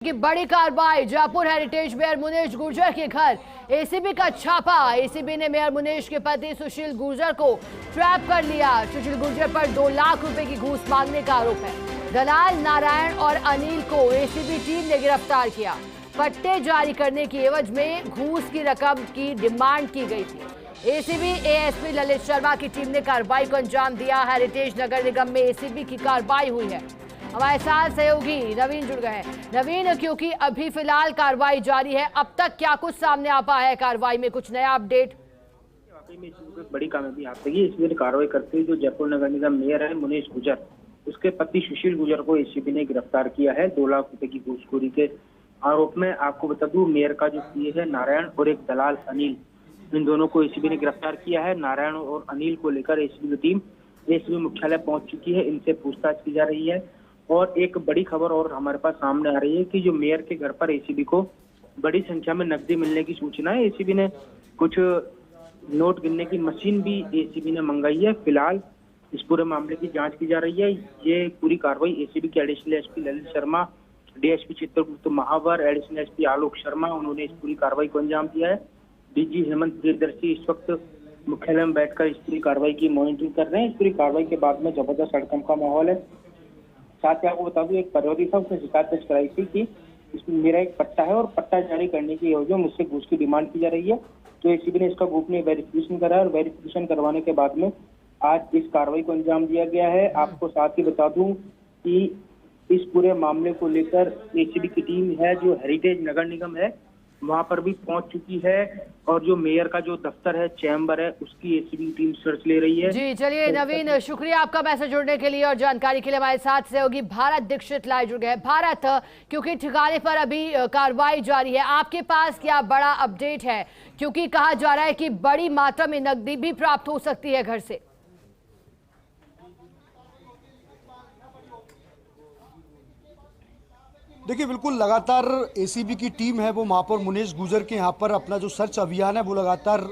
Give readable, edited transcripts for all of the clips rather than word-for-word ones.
की बड़ी कार्रवाई। जयपुर हेरिटेज मेयर मुनीश गुर्जर के घर एसीबी का छापा। एसीबी ने मेयर मुनीश के पति सुशील गुर्जर को ट्रैप कर लिया। सुशील गुर्जर पर 2 लाख रुपए की घूस मांगने का आरोप है। दलाल नारायण और अनिल को एसीबी टीम ने गिरफ्तार किया। पट्टे जारी करने की एवज में घूस की रकम की डिमांड की गई थी। एसीबी एएसपी ललित शर्मा की टीम ने कार्रवाई को अंजाम दिया। हेरिटेज नगर निगम में एसीबी की कार्रवाई हुई है। हमारे साथ सहयोगी नवीन जुड़ गए हैं। नवीन, क्योंकि अभी फिलहाल कार्रवाई जारी है, अब तक क्या कुछ सामने आ पाया है कार्रवाई में, कुछ नया अपडेट? वाकई में इसमें बड़ी कामयाबी हाथ लगी। इसमें कार्रवाई करते हुए जो जयपुर नगर निगम मेयर है मुनीश गुर्जर, उसके पति सुशील गुर्जर को एसीबी ने गिरफ्तार किया है 2 लाख रुपए की घूसखोरी के आरोप में। आपको बता दूं, मेयर का जो पीए है नारायण और एक दलाल अनिल, इन दोनों को एसीबी ने गिरफ्तार किया है। नारायण और अनिल को लेकर एसीबी की टीम एसीबी मुख्यालय पहुंच चुकी है। इनसे पूछताछ की जा रही है। और एक बड़ी खबर और हमारे पास सामने आ रही है कि जो मेयर के घर पर एसीबी को बड़ी संख्या में नकदी मिलने की सूचना है। एसीबी ने कुछ नोट गिनने की मशीन भी एसीबी ने मंगाई है। फिलहाल इस पूरे मामले की जांच की जा रही है। ये पूरी कार्रवाई एसीबी के additional SP Lalit Sharma, DSP Chitragupt Mahawar, additional SP Alok Sharma, उन्होंने इस पूरी कार्रवाई को अंजाम दिया है। डीजी हेमंत प्रियदर्शी इस वक्त मुख्यालय में बैठकर इस पूरी कार्रवाई की मॉनिटरिंग कर रहे हैं। इस पूरी कार्रवाई के बाद में जबरदस्त हड़कंप का माहौल है। साथ ही आपको बता दूं, एक परिवादी था, उसने शिकायत दर्ज कराई थी कि इसमें मेरा एक पट्टा है और पट्टा जारी करने की एवज में मुझसे घूस की डिमांड की जा रही है। तो एसीबी ने इसका गोपनीय वेरिफिकेशन करा और वेरिफिकेशन करवाने के बाद में आज इस कार्रवाई को अंजाम दिया गया है। आपको साथ ही बता दूं कि इस पूरे मामले को लेकर एसीबी की टीम है जो हेरिटेज नगर निगम है वहां पर भी पहुंच चुकी है। और जो मेयर का जो दफ्तर है, चैम्बर है, उसकी एसीबी टीम सर्च ले रही है। जी चलिए नवीन, शुक्रिया आपका मैसेज जोड़ने के लिए और जानकारी के लिए। हमारे साथ सहयोगी भारत दीक्षित लाइव जुड़ गए। भारत, क्योंकि ठिकाने पर अभी कार्रवाई जारी है, आपके पास क्या बड़ा अपडेट है? क्योंकि कहा जा रहा है कि बड़ी मात्रा में नकदी भी प्राप्त हो सकती है घर से। देखिए, बिल्कुल लगातार एसीबी की टीम है वो महापौर मुनीश गुर्जर के यहाँ पर अपना जो सर्च अभियान है वो लगातार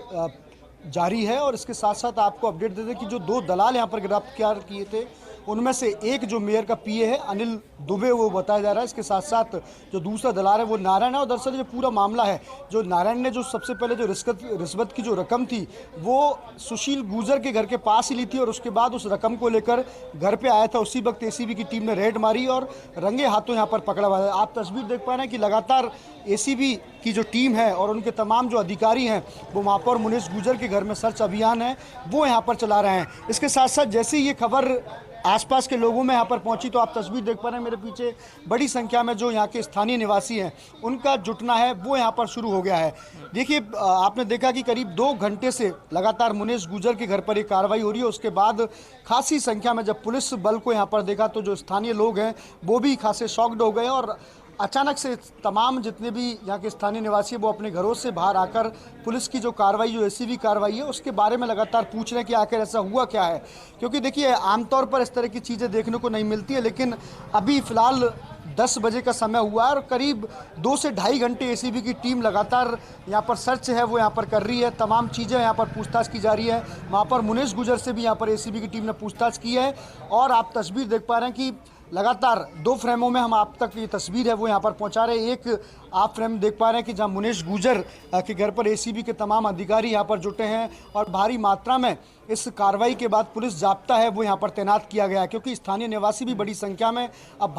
जारी है। और इसके साथ साथ आपको अपडेट दे दें कि जो 2 दलाल यहाँ पर गिरफ्तार किए थे उनमें से एक जो मेयर का पीए है अनिल दुबे, वो बताया जा रहा है। इसके साथ साथ जो दूसरा दलाल है वो नारायण है। और दरअसल जो पूरा मामला है, जो नारायण ने जो सबसे पहले जो रिश्वत की जो रकम थी वो सुशील गुर्जर के घर के पास ही ली थी और उसके बाद उस रकम को लेकर घर पे आया था। उसी वक्त एसीबी की टीम ने रेड मारी और रंगे हाथों यहाँ पर पकड़ा हुआ है। आप तस्वीर देख पा रहे हैं कि लगातार एसीबी की जो टीम है और उनके तमाम जो अधिकारी हैं वो महापौर मुनीश गुर्जर के घर में सर्च अभियान है वो यहाँ पर चला रहे हैं। इसके साथ साथ जैसे ही ये खबर आसपास के लोगों में यहाँ पर पहुंची तो आप तस्वीर देख पा रहे हैं मेरे पीछे, बड़ी संख्या में जो यहाँ के स्थानीय निवासी हैं उनका जुटना है वो यहाँ पर शुरू हो गया है। देखिए, आपने देखा कि करीब 2 घंटे से लगातार मुनीश गुर्जर के घर पर एक कार्रवाई हो रही है। उसके बाद खासी संख्या में जब पुलिस बल को यहाँ पर देखा तो जो स्थानीय लोग हैं वो भी खासे शॉक्ड हो गए और अचानक से तमाम जितने भी यहाँ के स्थानीय निवासी वो अपने घरों से बाहर आकर पुलिस की जो कार्रवाई, जो एसीबी कार्रवाई है उसके बारे में लगातार पूछ रहे हैं कि आखिर ऐसा हुआ क्या है। क्योंकि देखिए, आमतौर पर इस तरह की चीज़ें देखने को नहीं मिलती है, लेकिन अभी फ़िलहाल 10 बजे का समय हुआ है और करीब 2 से ढाई घंटे एसीबी की टीम लगातार यहाँ पर सर्च है वो यहाँ पर कर रही है। तमाम चीज़ें यहाँ पर पूछताछ की जा रही है। वहाँ पर मुनीश गुर्जर से भी यहाँ पर एसीबी की टीम ने पूछताछ की है। और आप तस्वीर देख पा रहे हैं कि लगातार 2 फ्रेमों में हम आप तक ये तस्वीर है वो यहाँ पर पहुँचा रहे हैं। एक आप फ्रेम देख पा रहे हैं कि जहाँ मुनीश गुर्जर के घर पर एसीबी के तमाम अधिकारी यहाँ पर जुटे हैं और भारी मात्रा में इस कार्रवाई के बाद पुलिस जाब्ता है वो यहाँ पर तैनात किया गया है। क्योंकि स्थानीय निवासी भी बड़ी संख्या में अब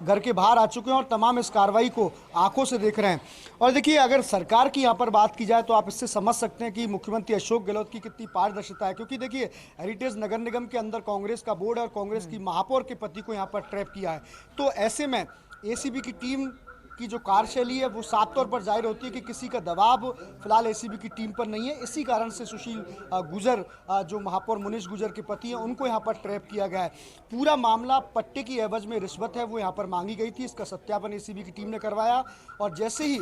घर के बाहर आ चुके हैं और तमाम इस कार्रवाई को आंखों से देख रहे हैं। और देखिए, अगर सरकार की यहाँ पर बात की जाए तो आप इससे समझ सकते हैं कि मुख्यमंत्री अशोक गहलोत की कितनी पारदर्शिता है। क्योंकि देखिए, हेरिटेज नगर निगम के अंदर कांग्रेस का बोर्ड और कांग्रेस की महापौर के पति को यहाँ पर ट्रैप किया है। तो ऐसे में एसीबी की टीम की जो कार्यशैली है वो साफ तौर पर जाहिर होती है कि किसी का दबाव फिलहाल एसीबी की टीम पर नहीं है। इसी कारण से सुशील गुर्जर, जो महापौर मुनीश गुर्जर के पति हैं, उनको यहाँ पर ट्रैप किया गया है। पूरा मामला पट्टे की एवज में रिश्वत है वो यहाँ पर मांगी गई थी। इसका सत्यापन एसीबी की टीम ने करवाया और जैसे ही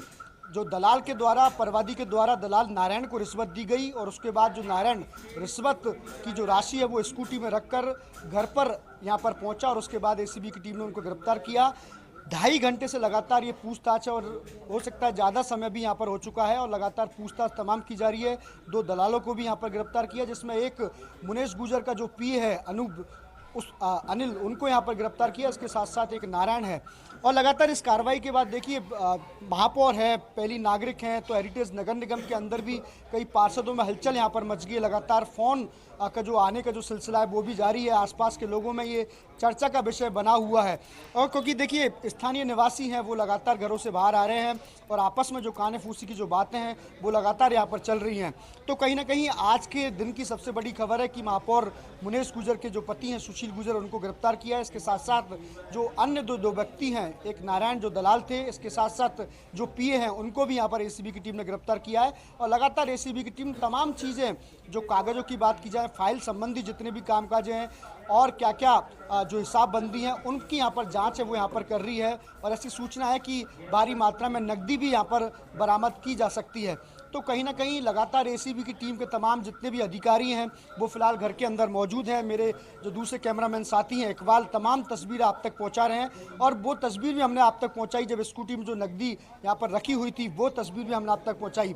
जो दलाल के द्वारा, परवादी के द्वारा दलाल नारायण को रिश्वत दी गई और उसके बाद जो नारायण रिश्वत की जो राशि है वो स्कूटी में रखकर घर पर यहाँ पर पहुँचा और उसके बाद एसीबी की टीम ने उनको गिरफ्तार किया। 2.5 घंटे से लगातार ये पूछताछ है और हो सकता है ज़्यादा समय भी यहाँ पर हो चुका है और लगातार पूछताछ तमाम की जा रही है। 2 दलालों को भी यहाँ पर गिरफ्तार किया, जिसमें एक मुनीश गुर्जर का जो पीए है अनूप उस अनिल उनको यहाँ पर गिरफ्तार किया। इसके साथ साथ एक नारायण है। और लगातार इस कार्रवाई के बाद देखिए महापौर है, पहली नागरिक हैं, तो हेरिटेज नगर निगम के अंदर भी कई पार्षदों में हलचल यहाँ पर मच गई है। लगातार फ़ोन का जो आने का जो सिलसिला है वो भी जारी है। आसपास के लोगों में ये चर्चा का विषय बना हुआ है। और क्योंकि देखिए स्थानीय निवासी हैं वो लगातार घरों से बाहर आ रहे हैं और आपस में जो काने फूसी की जो बातें हैं वो लगातार यहाँ पर चल रही हैं। तो कहीं ना कहीं आज के दिन की सबसे बड़ी खबर है कि महापौर मुनेश गुर्जर के जो पति हैं सुशील गुर्जर, उनको गिरफ्तार किया है। इसके साथ साथ जो अन्य दो व्यक्ति हैं, एक नारायण जो दलाल थे, इसके साथ साथ जो पीए हैं उनको भी यहाँ पर एसीबी की टीम ने गिरफ्तार किया है। और लगातार एसीबी की टीम तमाम चीज़ें, जो कागज़ों की बात की जाए, फाइल संबंधी जितने भी कामकाज हैं और क्या क्या जो हिसाबबंदी है उनकी यहाँ पर जांच है वो यहाँ पर कर रही है। और ऐसी सूचना है कि भारी मात्रा में नकदी भी यहाँ पर बरामद की जा सकती है। तो कहीं ना कहीं लगातार एसीबी की टीम के तमाम जितने भी अधिकारी हैं वो फिलहाल घर के अंदर मौजूद हैं। मेरे जो दूसरे कैमरामैन साथी हैं इकबाल, तमाम तस्वीरें आप तक पहुंचा रहे हैं। और वो तस्वीर भी हमने आप तक पहुंचाई जब स्कूटी में जो नकदी यहाँ पर रखी हुई थी, वो तस्वीर भी हमने आप तक पहुंचाई।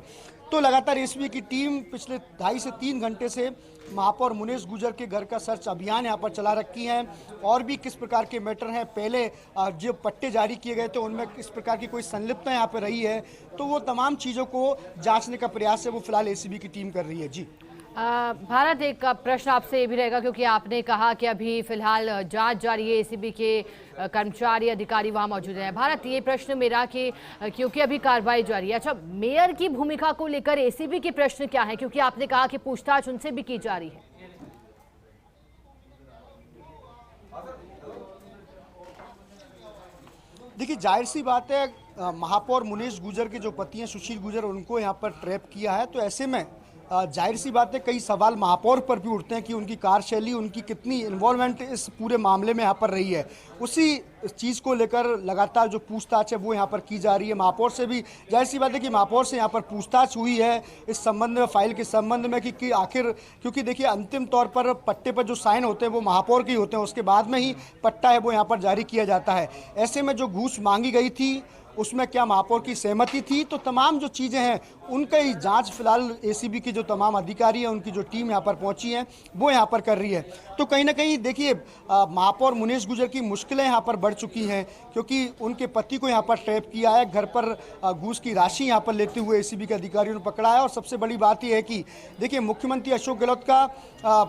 तो लगातार एसीबी की टीम पिछले 2.5 से 3 घंटे से महापौर मुनेश गुर्जर के घर का सर्च अभियान यहाँ पर चला रखी है। और भी किस प्रकार के मैटर हैं, पहले जो पट्टे जारी किए गए थे उनमें किस प्रकार की कोई संलिप्तता यहाँ पर रही है, तो वो तमाम चीज़ों को जांचने का प्रयास है वो फिलहाल एसीबी की टीम कर रही है। जी भारत, एक प्रश्न आपसे ये भी रहेगा क्योंकि आपने कहा कि अभी फिलहाल जांच जारी है, एसीबी के कर्मचारी अधिकारी वहां मौजूद हैं। भारत, ये प्रश्न मेरा कि क्योंकि अभी कार्रवाई जारी है, अच्छा मेयर की भूमिका को लेकर एसीबी के प्रश्न क्या है, क्योंकि आपने कहा कि पूछताछ उनसे भी की जा रही है। देखिए जाहिर सी बात है, महापौर मुनेश गुर्जर के जो पति हैं सुशील गुर्जर, उनको यहाँ पर ट्रैप किया है। तो ऐसे में जाहिर सी बात है कई सवाल महापौर पर भी उठते हैं कि उनकी कार्यशैली, उनकी कितनी इन्वॉल्वमेंट इस पूरे मामले में यहाँ पर रही है। उसी चीज़ को लेकर लगातार जो पूछताछ है वो यहाँ पर की जा रही है। महापौर से भी जाहिर सी बात है कि महापौर से यहाँ पर पूछताछ हुई है इस संबंध में, फाइल के संबंध में कि आखिर, क्योंकि देखिए अंतिम तौर पर पट्टे पर जो साइन होते हैं वो महापौर के ही होते हैं, उसके बाद में ही पट्टा है वो यहाँ पर जारी किया जाता है। ऐसे में जो घूस मांगी गई थी उसमें क्या महापौर की सहमति थी, तो तमाम जो चीज़ें हैं उनका ही जांच फिलहाल एसीबी के जो तमाम अधिकारी हैं, उनकी जो टीम यहाँ पर पहुंची है वो यहाँ पर कर रही है। तो कहीं ना कहीं देखिए महापौर मुनेश गुर्जर की मुश्किलें यहाँ पर बढ़ चुकी हैं क्योंकि उनके पति को यहाँ पर ट्रैप किया है, घर पर घूस की राशि यहाँ पर लेते हुए एसीबी के अधिकारियों ने पकड़ा है। और सबसे बड़ी बात यह है कि देखिए मुख्यमंत्री अशोक गहलोत का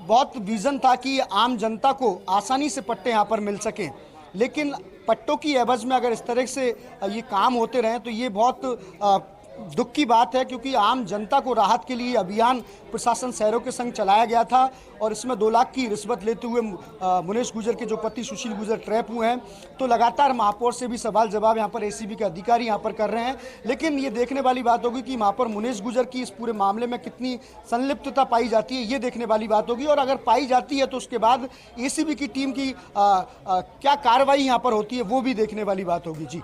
बहुत विजन था कि आम जनता को आसानी से पट्टे यहाँ पर मिल सकें, लेकिन पट्टों की एवज में अगर इस तरह से ये काम होते रहें तो ये बहुत दुख की बात है। क्योंकि आम जनता को राहत के लिए अभियान प्रशासन शहरों के संग चलाया गया था और इसमें 2 लाख की रिश्वत लेते हुए मुनेश गुर्जर के जो पति सुशील गुर्जर ट्रैप हुए हैं। तो लगातार महापौर से भी सवाल जवाब यहाँ पर एसीबी के अधिकारी यहाँ पर कर रहे हैं। लेकिन ये देखने वाली बात होगी कि महापौर मुनेश गुर्जर की इस पूरे मामले में कितनी संलिप्तता पाई जाती है, ये देखने वाली बात होगी। और अगर पाई जाती है तो उसके बाद एसीबी की टीम की क्या कार्रवाई यहाँ पर होती है वो भी देखने वाली बात होगी। जी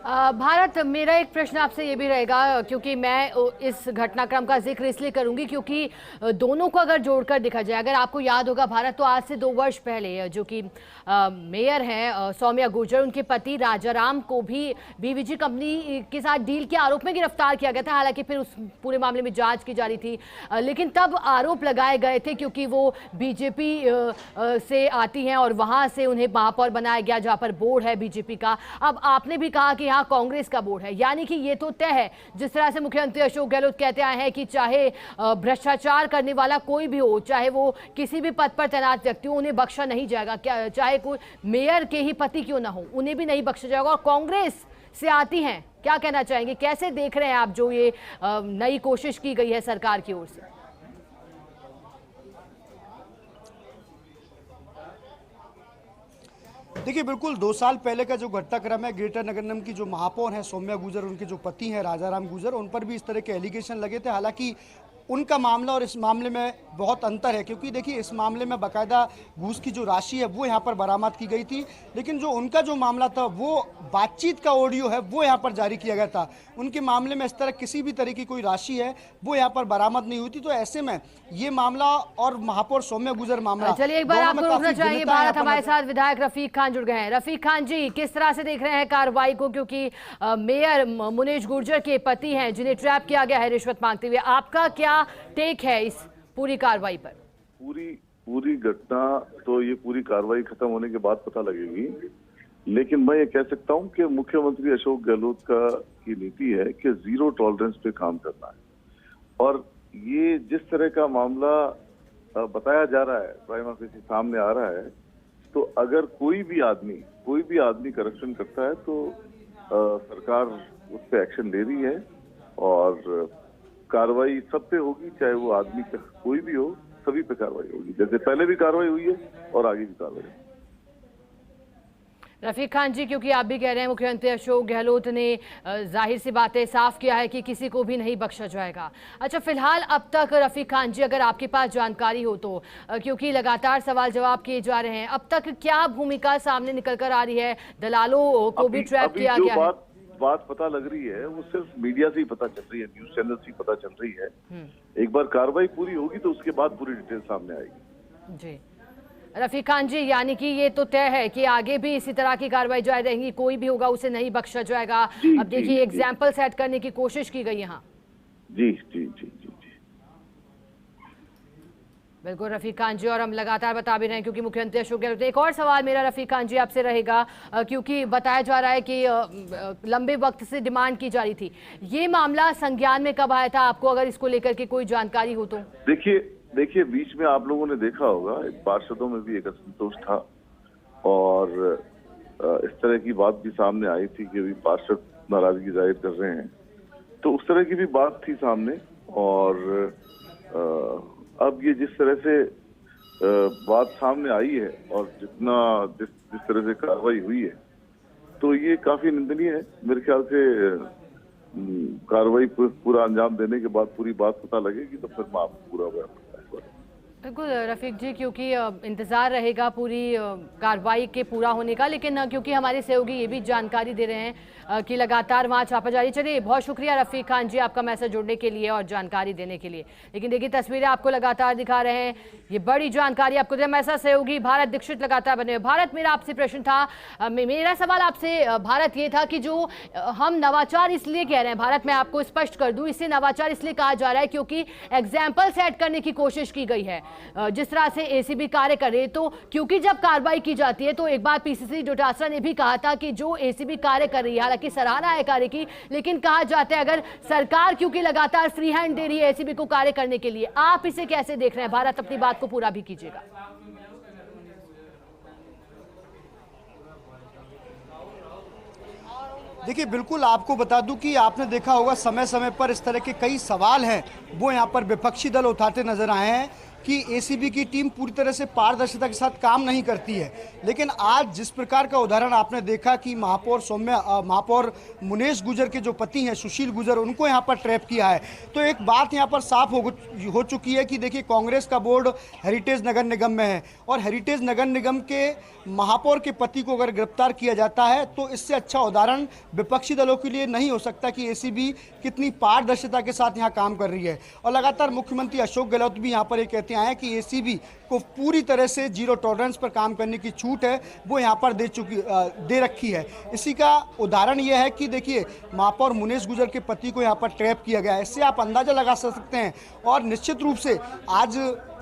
भारत, मेरा एक प्रश्न आपसे ये भी रहेगा क्योंकि मैं इस घटनाक्रम का जिक्र इसलिए करूंगी क्योंकि दोनों को अगर जोड़कर देखा जाए, अगर आपको याद होगा भारत, तो आज से 2 वर्ष पहले जो कि मेयर हैं सौम्या गुर्जर, उनके पति राजाराम को भी बीवीजी कंपनी के साथ डील के आरोप में गिरफ्तार किया गया था। हालांकि फिर उस पूरे मामले में जांच की जा रही थी, लेकिन तब आरोप लगाए गए थे क्योंकि वो बीजेपी से आती हैं और वहां से उन्हें महापौर बनाया गया जहां पर बोर्ड है बीजेपी का। अब आपने भी कहा कि यहाँ कांग्रेस का बोर्ड है, यानी कि ये तो तय है, जिस तरह से मुख्यमंत्री अशोक गहलोत कहते आए हैं कि चाहे भ्रष्टाचार करने वाला कोई भी हो, चाहे वो किसी भी पद पर तैनात व्यक्ति हो, उन्हें बख्शा नहीं जाएगा। क्या चाहे कोई मेयर के ही पति क्यों ना हो, उन्हें भी नहीं बख्शा जाएगा। और कांग्रेस से आती हैं, क्या कहना चाहेंगे, कैसे देख रहे हैं आप जो ये नई कोशिश की गई है सरकार की ओर से? देखिए बिल्कुल 2 साल पहले का जो घटनाक्रम है, ग्रेटर नगर निगम की जो महापौर हैं सौम्या गुर्जर, उनके जो पति हैं राजाराम गुर्जर, उन पर भी इस तरह के एलिगेशन लगे थे। हालांकि उनका मामला और इस मामले में बहुत अंतर है क्योंकि देखिए इस मामले में बाकायदा घूस की जो राशि है वो यहाँ पर बरामद की गई थी, लेकिन जो उनका जो मामला था वो बातचीत का ऑडियो है वो यहाँ पर जारी किया गया था। उनके मामले में इस तरह किसी भी तरह की कोई राशि है वो यहाँ पर बरामद नहीं हुई थी। तो ऐसे में ये मामला और महापौर सौम्या गुर्जर मामला, चलिए एक बार आपको रुकना चाहिए। भारत, हमारे साथ विधायक रफीक खान जुड़ गए हैं। रफीक खान जी, किस तरह से देख रहे हैं कार्रवाई को, क्योंकि मेयर मुनेश गुर्जर के पति हैं जिन्हें ट्रैप किया गया है रिश्वत मांगते हुए, आपका क्या टेक है इस पूरी कार्रवाई पर? पूरी घटना तो ये पूरी कार्रवाई खत्म होने के बाद पता लगेगी, लेकिन मैं ये कह सकता हूँ कि मुख्यमंत्री अशोक गहलोत की नीति है कि जीरो टॉलरेंस पे काम करना है। और ये जिस तरह का मामला बताया जा रहा है, प्राइमा फेसी सामने आ रहा है, तो अगर कोई भी आदमी करप्शन करता है तो सरकार उस पर एक्शन ले रही है और कार्रवाई सब पे होगी, चाहे वो आदमी कोई भी हो, सभी पे कार्रवाई होगी, जैसे पहले भी कार्रवाई हुई है और आगे भी कार्रवाई होगी। रफीक खान जी, क्योंकि आप भी कह रहे हैं मुख्यमंत्री अशोक गहलोत ने जाहिर सी बातें साफ किया है कि किसी को भी नहीं बख्शा जाएगा। अच्छा, फिलहाल अब तक रफीक खान जी, अगर आपके पास जानकारी हो तो, क्योंकि लगातार सवाल जवाब किए जा रहे हैं, अब तक क्या भूमिका सामने निकल कर आ रही है? दलालों को भी ट्रैप किया गया है? बात पता लग रही है वो सिर्फ मीडिया से ही पता चल रही है, न्यूज चैनल से ही पता चल रही है। एक बार कार्रवाई पूरी होगी तो उसके बाद पूरी डिटेल सामने आएगी। जी रफीक खान जी, यानी कि ये तो तय है कि आगे भी इसी तरह की कार्रवाई जारी रहेगी, कोई भी होगा उसे नहीं बख्शा जाएगा। अब देखिए एग्जाम्पल सेट करने की कोशिश की गई यहाँ। जी जी जी जी जी बिल्कुल रफीक खान जी, और हम लगातार बता भी रहे हैं क्योंकि मुख्यमंत्री अशोक गहलोत। एक और सवाल मेरा रफीक खान जी आपसे रहेगा, क्योंकि बताया जा रहा है कि लंबे वक्त से डिमांड की जा रही थी, ये मामला संज्ञान में कब आया था आपको, अगर इसको लेकर के कोई जानकारी हो तो? देखिए बीच में आप लोगों ने देखा होगा पार्षदों में भी एक असंतोष था और इस तरह की बात भी सामने आई थी कि अभी पार्षद नाराजगी जाहिर कर रहे हैं, तो उस तरह की भी बात थी सामने। और अब ये जिस तरह से बात सामने आई है और जिस तरह से कार्रवाई हुई है, तो ये काफी निंदनीय है। मेरे ख्याल से कार्रवाई पूरा अंजाम देने के बाद पूरी बात पता लगेगी तो फिर मैं आपको पूरा बयान बताऊंगा। बिल्कुल रफीक जी, क्योंकि इंतज़ार रहेगा पूरी कार्रवाई के पूरा होने का, लेकिन क्योंकि हमारे सहयोगी ये भी जानकारी दे रहे हैं कि लगातार वहाँ छापा जारी। चलिए, बहुत शुक्रिया रफीक खान जी आपका मैसेज जोड़ने के लिए और जानकारी देने के लिए। लेकिन देखिए तस्वीरें आपको लगातार दिखा रहे हैं, ये बड़ी जानकारी आपको दे। हमारे साथ सहयोगी भारत दीक्षित लगातार बने हुए। भारत, मेरा आपसे प्रश्न था, मेरा सवाल आपसे भारत ये था कि जो हम नवाचार इसलिए कह रहे हैं, भारत मैं आपको स्पष्ट कर दूं, इसे नवाचार इसलिए कहा जा रहा है क्योंकि एग्जाम्पल सेट करने की कोशिश की गई है जिस तरह से एसीबी कार्य कर रही है। तो क्योंकि जब कार्रवाई की जाती है तो एक बार पीसीसी डोटासरा ने भी कहा था कि जो एसीबी कार्य कर रही है, हालांकि सराहना है कार्य की, लेकिन कहा जाता है अगर सरकार क्योंकि लगातार फ्री हैंड दे रही है एसीबी को कार्य करने के लिए, आप इसे कैसे देख रहे हैं? भारत, अपनी बात को पूरा भी कीजिएगा। देखिए, बिल्कुल आपको बता दूं कि आपने देखा होगा समय समय पर इस तरह के कई सवाल हैं वो यहाँ पर विपक्षी दल उठाते नजर आए हैं कि एसीबी की टीम पूरी तरह से पारदर्शिता के साथ काम नहीं करती है। लेकिन आज जिस प्रकार का उदाहरण आपने देखा कि महापौर मुनेश गुर्जर के जो पति हैं सुशील गुर्जर, उनको यहाँ पर ट्रैप किया है, तो एक बात यहाँ पर साफ हो चुकी है कि देखिए कांग्रेस का बोर्ड हेरिटेज नगर निगम में है और हेरिटेज नगर निगम के महापौर के पति को अगर गिरफ्तार किया जाता है तो इससे अच्छा उदाहरण विपक्षी दलों के लिए नहीं हो सकता कि एसीबी कितनी पारदर्शिता के साथ यहाँ काम कर रही है। और लगातार मुख्यमंत्री अशोक गहलोत भी यहाँ पर ये कहते आए कि एसीबी को पूरी तरह से जीरो टॉलरेंस पर काम करने की छूट है वो यहाँ पर दे रखी है। इसी का उदाहरण ये है कि देखिए महापौर मुनेश गुर्जर के पति को यहाँ पर ट्रैप किया गया है। इससे आप अंदाजा लगा सकते हैं। और निश्चित रूप से आज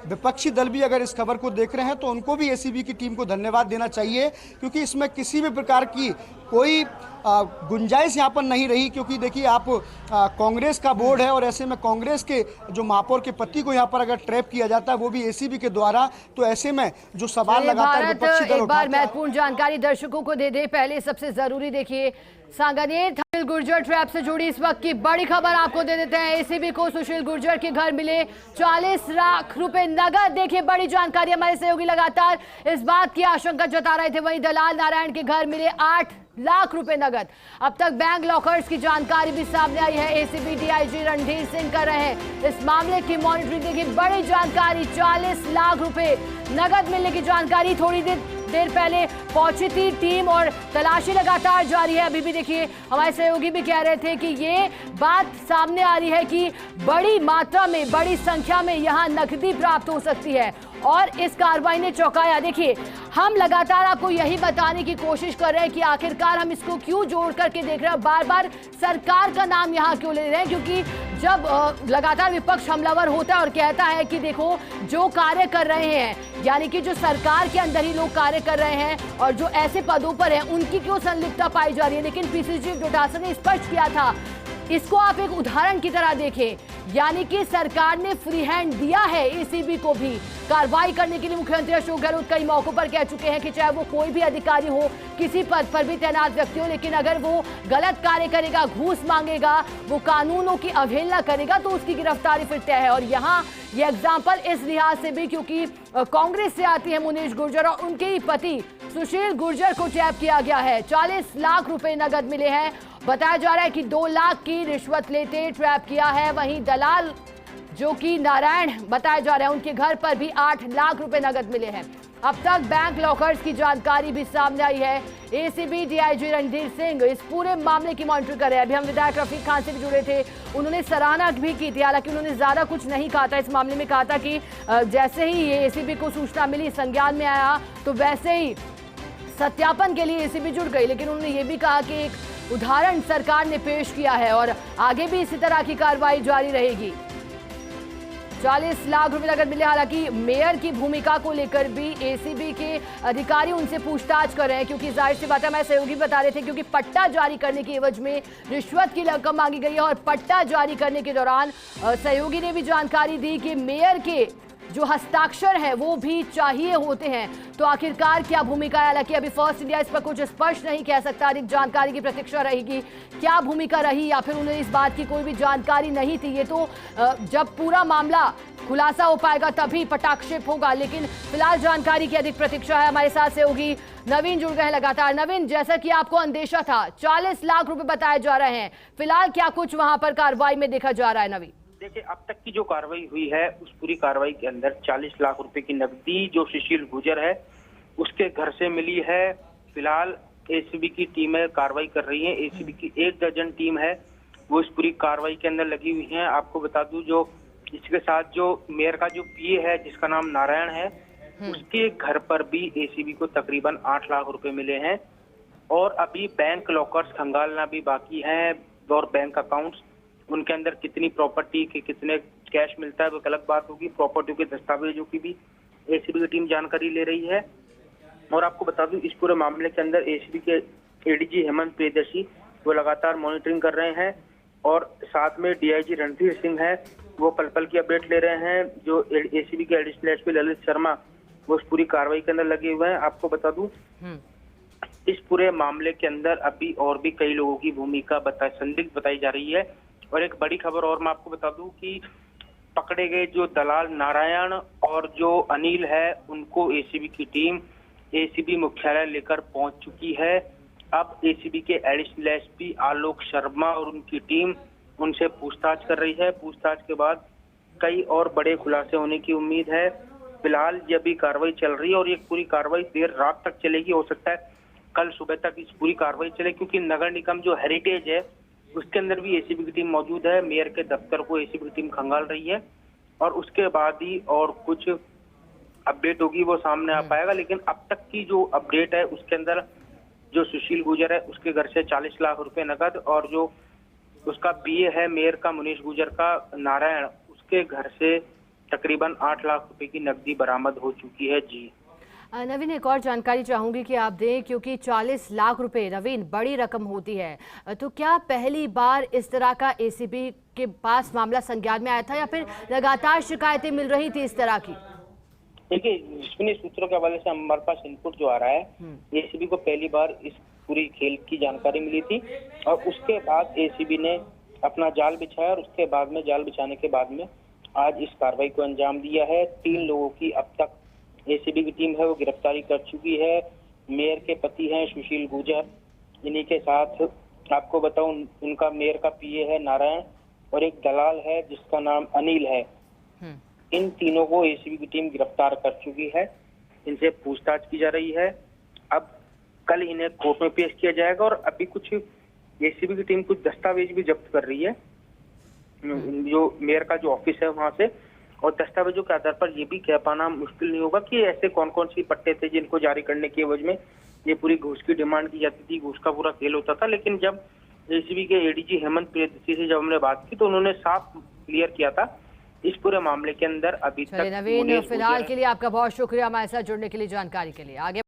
विपक्षी दल भी अगर इस खबर को देख रहे हैं तो उनको भी एसीबी की टीम को धन्यवाद देना चाहिए, क्योंकि इसमें किसी भी प्रकार की कोई गुंजाइश यहाँ पर नहीं रही। क्योंकि देखिए आप कांग्रेस का बोर्ड है और ऐसे में कांग्रेस के जो महापौर के पति को यहाँ पर अगर ट्रैप किया जाता है वो भी एसीबी के द्वारा, तो ऐसे में जो सवाल लगातार विपक्षी दल एक बार महत्वपूर्ण जानकारी दर्शकों को दे दे। पहले सबसे जरूरी देखिए सांगानेर सुशील गुर्जर ट्रैप से जुड़ी इस वक्त की बड़ी खबर आपको दे देते हैं। एसीबी को सुशील गुर्जर के घर मिले 40 लाख रुपए नगद। देखिए बड़ी जानकारी, हमारे सहयोगी लगातार इस बात की आशंका जता रहे थे। वहीं दलाल नारायण के घर मिले 8 लाख रुपए नगद। अब तक बैंक लॉकर्स की जानकारी भी सामने आई है। एसीबी डीआईजी रणधीर सिंह कर रहे हैं इस मामले की मॉनिटरिंग। देखिए बड़ी जानकारी, 40 लाख रुपए नगद मिलने की जानकारी थोड़ी देर पहले पहुंची थी टीम और तलाशी लगातार जारी है। अभी भी देखिए हमारे सहयोगी भी कह रहे थे कि ये बात सामने आ रही है कि बड़ी मात्रा में, बड़ी संख्या में यहां नकदी प्राप्त हो सकती है और इस कार्रवाई ने चौंकाया। देखिए, हम लगातार आपको यही बताने की कोशिश कर रहे हैं कि आखिरकार हम इसको क्यों जोड़ करके देख रहे हैं, बार बार सरकार का नाम यहाँ क्यों ले रहे हैं, क्योंकि जब लगातार विपक्ष हमलावर होता है और कहता है कि देखो जो कार्य कर रहे हैं, यानी कि जो सरकार के अंदर ही लोग कार्य कर रहे हैं और जो ऐसे पदों पर हैं उनकी क्यों संलिप्तता पाई जा रही है, लेकिन पीसीसी चीफ डोटासरा ने स्पष्ट किया था। इसको आप एक उदाहरण की तरह देखें, यानी कि सरकार ने फ्री हैंड दिया है एसीबी को भी कार्रवाई करने के लिए। मुख्यमंत्री अशोक गहलोत कई मौकों पर कह चुके हैं कि चाहे वो कोई भी अधिकारी हो, किसी पद पर भी तैनात व्यक्ति हो, लेकिन अगर वो गलत कार्य करेगा, घूस मांगेगा, वो कानूनों की अवहेलना करेगा तो उसकी गिरफ्तारी फिर तय है। और यहाँ ये एग्जाम्पल इस लिहाज से भी क्योंकि कांग्रेस से आती है मुनीश गुर्जर और उनके ही पति सुशील गुर्जर को ट्रैप किया गया है। 40 लाख रुपए नगद मिले हैं। बताया जा रहा है कि 2 लाख की रिश्वत लेते ट्रैप किया है। वहीं दलाल जो कि नारायण बताया जा रहा है, उनके घर पर भी 8 लाख रुपए नगद मिले हैं। अब तक बैंक लॉकर्स की जानकारी भी सामने आई है। एसीबी डीआईजी रणधीर सिंह इस पूरे मामले की मॉनिटरिंग कर रहे हैं। अभी हम विधायक रफीक खान से भी जुड़े थे, उन्होंने सराहना भी की थी, हालांकि उन्होंने ज्यादा कुछ नहीं कहा था इस मामले में। कहा था कि जैसे ही ये एसीबी को सूचना मिली, संज्ञान में आया, तो वैसे ही सत्यापन के लिए एसीबी जुड़ गई। लेकिन उन्होंने ये भी कहा कि एक उदाहरण सरकार ने पेश किया है और आगे भी इसी तरह की कार्रवाई जारी रहेगी। 40 लाख रुपए नगद मिले। हालांकि मेयर की भूमिका को लेकर भी एसीबी के अधिकारी उनसे पूछताछ कर रहे हैं, क्योंकि जाहिर सी बात है, हमारे सहयोगी बता रहे थे, क्योंकि पट्टा जारी करने की एवज में रिश्वत की रकम मांगी गई है। और पट्टा जारी करने के दौरान सहयोगी ने भी जानकारी दी कि मेयर के जो हस्ताक्षर है वो भी चाहिए होते हैं। तो आखिरकार क्या भूमिका है, हालांकि अभी फर्स्ट इंडिया इस पर कुछ स्पष्ट नहीं कह सकता, अधिक जानकारी की प्रतीक्षा रहेगी। क्या भूमिका रही या फिर उन्हें इस बात की कोई भी जानकारी नहीं थी, ये तो जब पूरा मामला खुलासा हो पाएगा तभी पटाक्षेप होगा। लेकिन फिलहाल जानकारी की अधिक प्रतीक्षा है। हमारे साथ से होगी नवीन जुड़ गए हैं लगातार। नवीन, जैसा कि आपको अंदेशा था, 40 लाख रुपए बताए जा रहे हैं, फिलहाल क्या कुछ वहां पर कार्रवाई में देखा जा रहा है? नवीन, देखिए, अब तक की जो कार्रवाई हुई है उस पूरी कार्रवाई के अंदर 40 लाख रुपए की नकदी जो सुशील गुर्जर है उसके घर से मिली है। फिलहाल एसीबी की टीमें कार्रवाई कर रही है। एसीबी की 1 दर्जन टीम है वो इस पूरी कार्रवाई के अंदर लगी हुई है। आपको बता दूं, जो इसके साथ जो मेयर का जो पीए है जिसका नाम नारायण है, उसके घर पर भी एसीबी को तकरीबन 8 लाख रुपए मिले हैं। और अभी बैंक लॉकर्स खंगालना भी बाकी है और बैंक अकाउंट्स, उनके अंदर कितनी प्रॉपर्टी के कितने कैश मिलता है वो अलग बात होगी। प्रॉपर्टी के दस्तावेजों की भी एसीबी की टीम जानकारी ले रही है। और आपको बता दूं, इस पूरे मामले के अंदर एसीबी के एडीजी हेमंत प्रियदर्शी वो लगातार मॉनिटरिंग कर रहे हैं और साथ में डीआईजी रणधीर सिंह है वो पल पल की अपडेट ले रहे हैं। जो एसीबी के एडिशनल एसपी ललित शर्मा वो इस पूरी कार्रवाई के अंदर लगे हुए हैं। आपको बता दूं, इस पूरे मामले के अंदर अभी और भी कई लोगों की भूमिका संदिग्ध बताई जा रही है। और एक बड़ी खबर और मैं आपको बता दूं कि पकड़े गए जो दलाल नारायण और जो अनिल है उनको एसीबी की टीम एसीबी मुख्यालय लेकर पहुंच चुकी है। अब एसीबी के एडिशनल एसपी आलोक शर्मा और उनकी टीम उनसे पूछताछ कर रही है। पूछताछ के बाद कई और बड़े खुलासे होने की उम्मीद है। फिलहाल ये भी कार्रवाई चल रही है और ये पूरी कार्रवाई देर रात तक चलेगी। हो सकता है कल सुबह तक इस पूरी कार्रवाई चले, क्योंकि नगर निगम जो हेरिटेज है उसके अंदर भी एसीबी की टीम मौजूद है। मेयर के दफ्तर को एसीबी की टीम खंगाल रही है और उसके बाद ही और कुछ अपडेट होगी वो सामने आ पाएगा। लेकिन अब तक की जो अपडेट है उसके अंदर जो सुशील गुर्जर है उसके घर से 40 लाख रुपए नगद और जो उसका बीए है मेयर का मुनीश गुर्जर का नारायण, उसके घर से तकरीबन 8 लाख रुपए की नकदी बरामद हो चुकी है। जी नवीन, एक और जानकारी चाहूंगी कि आप दें, क्योंकि 40 लाख रुपए नवीन बड़ी रकम होती है, तो क्या पहली बार इस तरह का एसीबी के पास मामला संज्ञान में आया था या फिर लगातार शिकायतें मिल रही थी इस तरह की? देखिए, विश्वसनीय सूत्रों के हवाले से हमारे पास इनपुट जो आ रहा है, एसीबी को पहली बार इस पूरी खेल की जानकारी मिली थी और उसके बाद एसीबी ने अपना जाल बिछाया और उसके बाद में जाल बिछाने के बाद में आज इस कार्रवाई को अंजाम दिया है। 3 लोगों की अब तक एसीबी की टीम है वो गिरफ्तारी कर चुकी है। मेयर के पति हैं सुशील गुर्जर, इन्हीं के साथ आपको बताऊं उनका मेयर का पीए है नारायण और एक दलाल है जिसका नाम अनिल है। इन तीनों को एसीबी की टीम गिरफ्तार कर चुकी है। इनसे पूछताछ की जा रही है। अब कल इन्हें कोर्ट में पेश किया जाएगा और अभी कुछ एसीबी की टीम कुछ दस्तावेज भी जब्त कर रही है जो मेयर का जो ऑफिस है वहां से, और दस्तावेजों के आधार पर ये भी कह पाना मुश्किल नहीं होगा कि ऐसे कौन कौन सी पट्टे थे जिनको जारी करने की एवज में ये पूरी घूस की डिमांड की जाती थी, घूस का पूरा खेल होता था। लेकिन जब एसीबी के एडीजी हेमंत प्रियदर्शी से जब हमने बात की तो उन्होंने साफ क्लियर किया था इस पूरे मामले के अंदर अभी तक नवीन, मुनेश फिलहाल गुर्जर के लिए आपका बहुत शुक्रिया हमारे साथ जुड़ने के लिए, जानकारी के लिए। आगे